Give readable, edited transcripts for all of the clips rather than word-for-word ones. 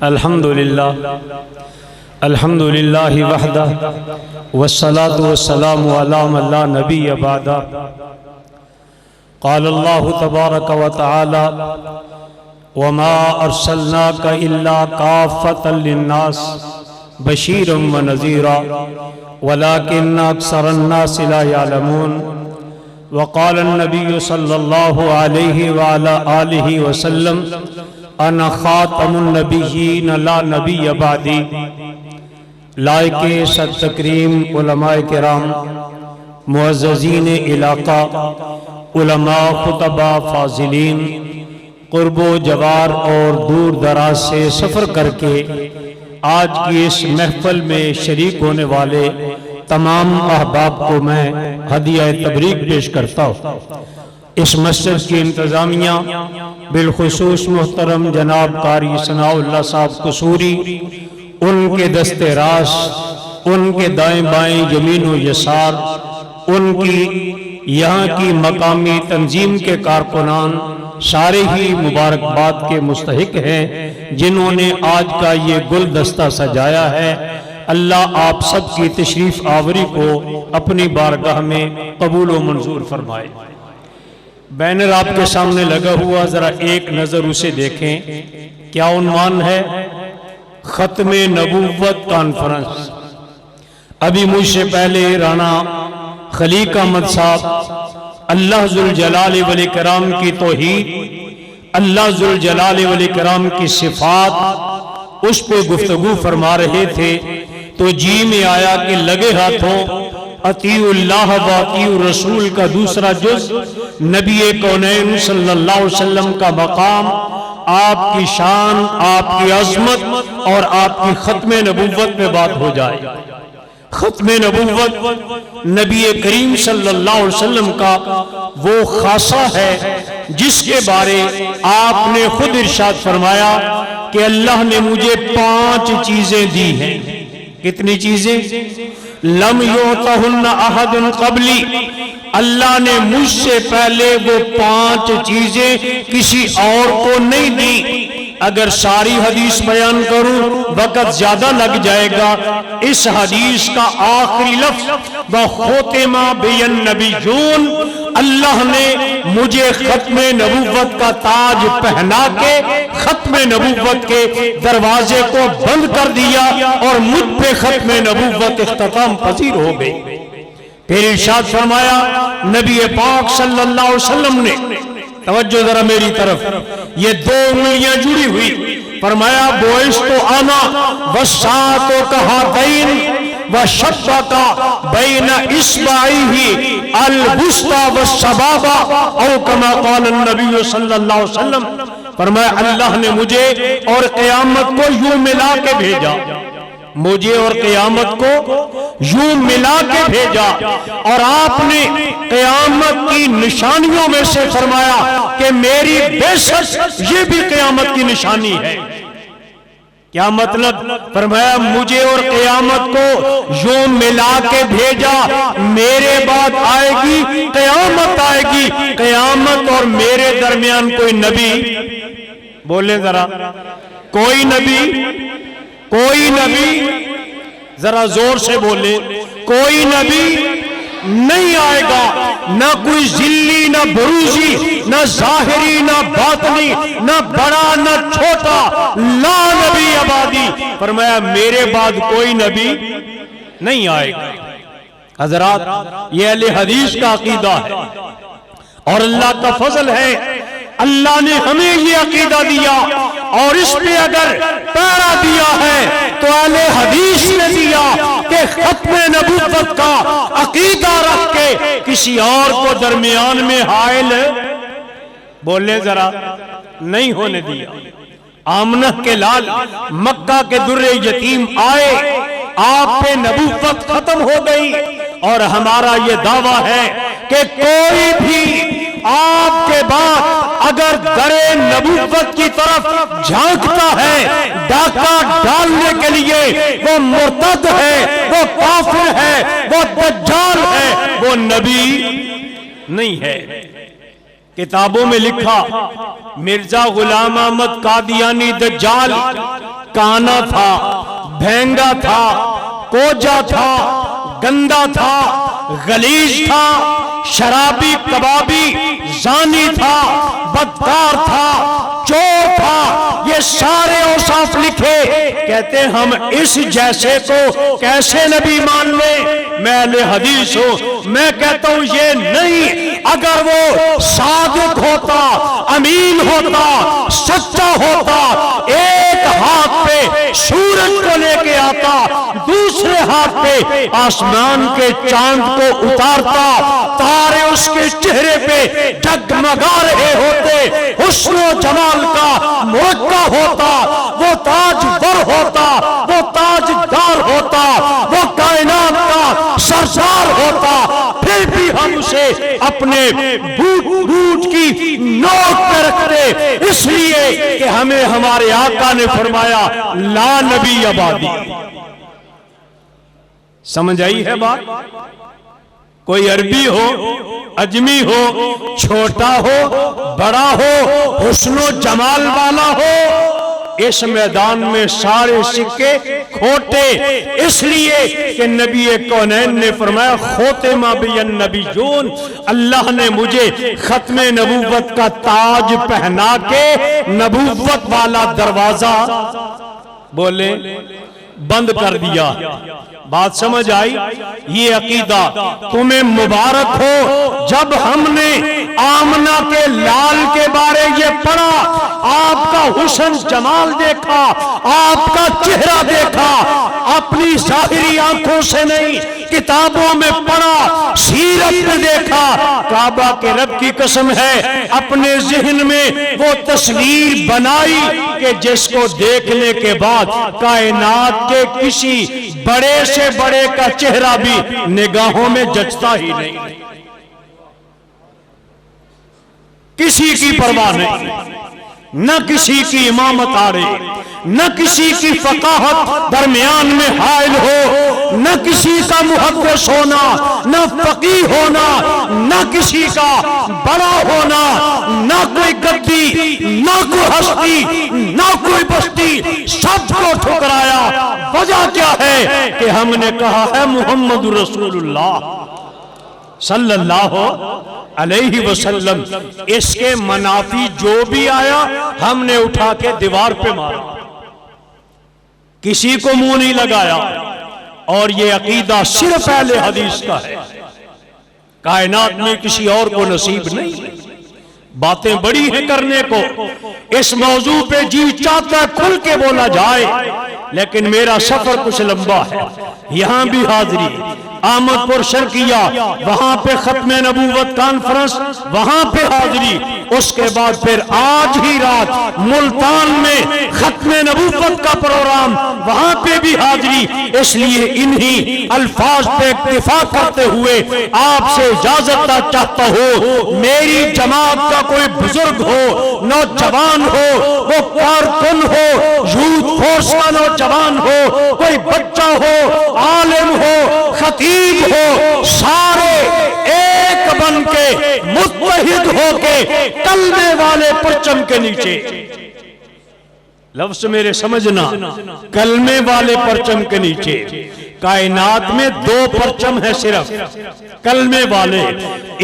الحمدللہ وحدہ والصلاة والسلام علی من لا نبی بعدہ قال اللہ تبارک و تعالی وما ارسلناک الا کافۃ للناس بشیرا ونذیرا ولکن اکثر الناس لا یعلمون وقال النبی صلی اللہ علیہ وعلى آلہ وسلم انا خاتم النبیین لا نبی بعدی۔ لائق صد تکریم علماء کرام، معززین علاقہ، علماء خطبہ فاضلین، قرب و جوار اور دور دراز سے سفر کر کے آج کی اس محفل میں شریک ہونے والے تمام احباب کو میں ہدیہ تبریک پیش کرتا ہوں۔ اس مسجد کی انتظامیہ بالخصوص محترم جناب قاری ثناء اللہ صاحب قصوری، ان کے دست راست، ان کے دائیں بائیں یمین و یسار، ان کی یہاں کی مقامی تنظیم کے کارکنان سارے ہی مبارکباد کے مستحق ہیں جنہوں نے آج کا یہ گلدستہ سجایا ہے۔ اللہ آپ سب کی تشریف آوری کو اپنی بارگاہ میں قبول و منظور فرمائے۔ بینر آپ کے سامنے لگا ہوا، ذرا ایک نظر اسے دیکھیں۔ کیا عنوان ہے؟ ختم نبوت کانفرنس۔ ابھی مجھ سے پہلے رانا خلیق احمد صاحب اللہ ذوالجلال والاکرام کی توحید، اللہ ذوالجلال والاکرام کی صفات، اس پہ گفتگو فرما رہے تھے تو جی میں آیا کہ لگے ہاتھوں اطیعوا اللہ و اطیعوا الرسول کا دوسرا جز، نبی کونین صلی اللہ علیہ وسلم کا مقام، آپ کی شان، آپ کی عظمت اور آپ کی ختم نبوت میں بات ہو جائے۔ ختم نبوت نبی کریم صلی اللہ علیہ وسلم کا وہ خاصہ ہے جس کے بارے آپ نے خود ارشاد فرمایا کہ اللہ نے مجھے 5 چیزیں دی ہیں۔ کتنی چیزیں؟ لم یعطہن احد قبلی، اللہ نے مجھ سے پہلے وہ 5 چیزیں کسی اور کو نہیں دی۔ اگر ساری حدیث بیان کروں وقت زیادہ لگ جائے گا۔ اس حدیث کا آخری لفظ وَخُتِمَ بِيَ النَّبِيُّونَ، اللہ نے مجھے ختم نبوت کا تاج پہنا کے ختم نبوت کے دروازے کو بند کر دیا اور مجھ پہ ختم نبوت اختتام پذیر ہو گئی۔ پھر ارشاد فرمایا نبی پاک صلی اللہ علیہ وسلم نے، توجہ ذرا میری طرف، یہ 2 انگلیاں جڑی ہوئی، فرمایا بوئستو انا وساتو کہاتین وشبکا بین اصبعیہ الوسطی والسبابہ او کما قال النبی صلی اللہ علیہ وسلم، فرمایا اللہ نے مجھے اور قیامت کو یوں ملا کے بھیجا، مجھے اور قیامت کو یوں ملا کے بھیجا، اور آپ نے قیامت کی نشانیوں میں سے فرمایا کہ میری بعثت یہ بھی قیامت کی نشانی ہے۔ کیا مطلب؟ فرمایا مجھے اور قیامت کو یوں ملا کے بھیجا، میرے بعد آئے گی قیامت، آئے گی قیامت اور میرے درمیان کوئی نبی، بولیں ذرا، کوئی نبی ذرا زور سے بولے، کوئی نبی نہیں آئے گا، نہ کوئی ذلی، نہ بروزی، نہ ظاہری، نہ باطنی، نہ بڑا نہ چھوٹا، لا نبی بعدی، فرمایا میرے بعد کوئی نبی نہیں آئے گا۔ حضرات، یہ اہل حدیث کا عقیدہ ہے اور اللہ کا فضل ہے، اللہ نے ہمیں یہ عقیدہ دیا اور اس پہ اگر پیرا دیا ہے تو اہل حدیث نے دیا کہ ختم نبوت کا عقیدہ رکھ کے کسی اور کو درمیان میں حائل، بولے ذرا، نہیں ہونے دیا۔ آمنہ کے لال مکہ کے در یتیم آئے، آپ پہ نبوت ختم ہو گئی، اور ہمارا یہ دعویٰ ہے کہ کوئی بھی آپ کے بعد اگر در نبوت کی طرف جھانکتا ہے ڈاکہ ڈالنے کے لیے، وہ مرتد ہے، وہ کافر ہے، وہ دجال ہے، وہ نبی نہیں ہے۔ کتابوں میں لکھا مرزا غلام احمد قادیانی دجال، کانا تھا، بھینگا تھا، کوجا تھا، گندا تھا، غلیظ تھا، شرابی، کبابی، زانی تھا، بدکار تھا، چور تھا، یہ سارے اوصاف لکھے۔ کہتے ہم اس جیسے کو کیسے نبی مان لیں؟ میں اہل حدیث ہوں، میں کہتا ہوں یہ نہیں۔ اگر وہ صادق ہوتا، امین ہوتا، سچا ہوتا، ایک ہاتھ پہ سورج کو لے کے آتا، دوسرے ہاتھ پہ آسمان کے چاند کو اتارتا، تارے اس کے چہرے پہ جگمگا رہے ہوتے، حسن و جمال کا مرقع ہوتا، وہ تاجور ہوتا، وہ تاجدار ہوتا، وہ کائنات کا سردار ہوتا، پھر بھی ہم اسے اپنے بوٹ کی نوک پہ رکھتے، اس لیے کہ ہمیں ہمارے آقا نے فرمایا لا نبی بعدی۔ سمجھ آئی ہے بات؟ کوئی عربی ہو، اجمی ہو، چھوٹا ہو، بڑا ہو، حسن و جمال والا ہو، اس میدان میں سارے سکے کھوٹے، اس لیے کہ نبی کونین نے فرمایا خوتما بی النبیون، اللہ نے مجھے ختم نبوت کا تاج پہنا کے نبوت والا دروازہ بولے بند کر دیا۔ بات سمجھ آئی؟ یہ عقیدہ تمہیں مبارک ہو۔ جب ہم نے آمنہ کے لال کے بارے یہ پڑھا، آپ کا حسن جمال دیکھا، آپ کا چہرہ دیکھا، اپنی ظاہری آنکھوں سے نہیں، کتابوں میں پڑھا، سیرت میں دیکھا، کعبہ کے رب کی قسم ہے اپنے ذہن میں وہ تصویر بنائی کہ جس کو دیکھنے کے بعد کائنات کے کسی بڑے سے بڑے کا چہرہ بھی نگاہوں میں جچتا ہی نہیں، کسی کی پرواہ نہیں، نہ کسی کی امامت آڑے، نہ کسی کی فقاہت درمیان میں حائل ہو، نہ کسی کا محدث ہونا، نہ فقیہ ہونا، نہ کسی کا بڑا ہونا، نہ کوئی گدی، نہ کوئی ہستی، نہ کوئی بستی، سب کو ٹھکرایا۔ وجہ کیا ہے کہ ہم نے کہا ہے محمد رسول اللہ صلی اللہ علیہ وسلم، اس کے منافی جو بھی آیا ہم نے اٹھا کے دیوار پہ مارا، کسی کو منہ نہیں لگایا، اور یہ عقیدہ صرف اہل حدیث کا ہے، کائنات میں کسی اور کو نصیب نہیں۔ باتیں بڑی ہیں کرنے کو، اس موضوع پہ جی چاہتا ہے کھل کے بولا جائے، لیکن میرا سفر کچھ لمبا ہے، یہاں بھی حاضری، آمد پر شرکیہ، وہاں پہ ختم نبوت کانفرنس، وہاں پہ حاضری، اس کے بعد پھر آج ہی رات ملتان میں ختم نبوت کا پروگرام، وہاں پہ بھی حاضری۔ اس لیے انہی الفاظ پہ اکتفا کرتے ہوئے آپ سے اجازت چاہتا ہوں، میری جماعت کا کوئی بزرگ ہو، نوجوان ہو، وہ کارکن ہو، یوتھ فورس کا نوجوان ہو، کوئی بچہ ہو، عالم ہو، خطیب ہو، سارے ایک بن کے متحد ہو کے کلمے والے پرچم کے نیچے، لفظ میرے سمجھنا، کلمے والے پرچم کے نیچے، کائنات میں دو پرچم ہے صرف کلمے والے،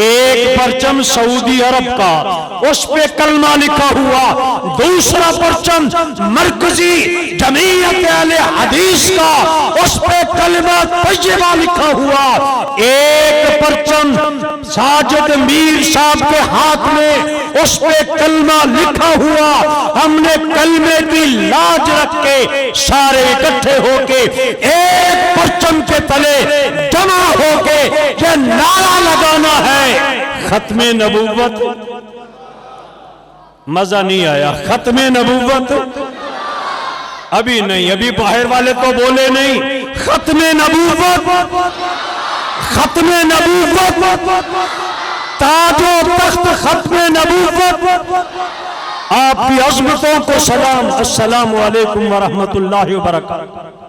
ایک پرچم سعودی عرب کا، اس پہ کلمہ لکھا ہوا، دوسرا پرچم مرکزی جمعیت اہل حدیث کا، اس پہ کلمہ طیبہ لکھا ہوا، ایک پرچم ساجد میر صاحب کے ہاتھ میں، اس پہ کلمہ لکھا ہوا، ہم نے کلمے کی لاج رکھ کے سارے اکٹھے ہو کے ایک پرچم کے تلے جمع ہو کے یہ نعرہ لگانا ہے، ختم نبوت۔ مزہ نہیں آیا؟ ختم نبوت ابھی نہیں، ابھی باہر والے تو بولے نہیں، ختم نبوت، ختم نبوت، تاج و تخت ختم نبوت۔ آپ کی عظمتوں کو سلام، السلام علیکم ورحمت اللہ وبرکاتہ۔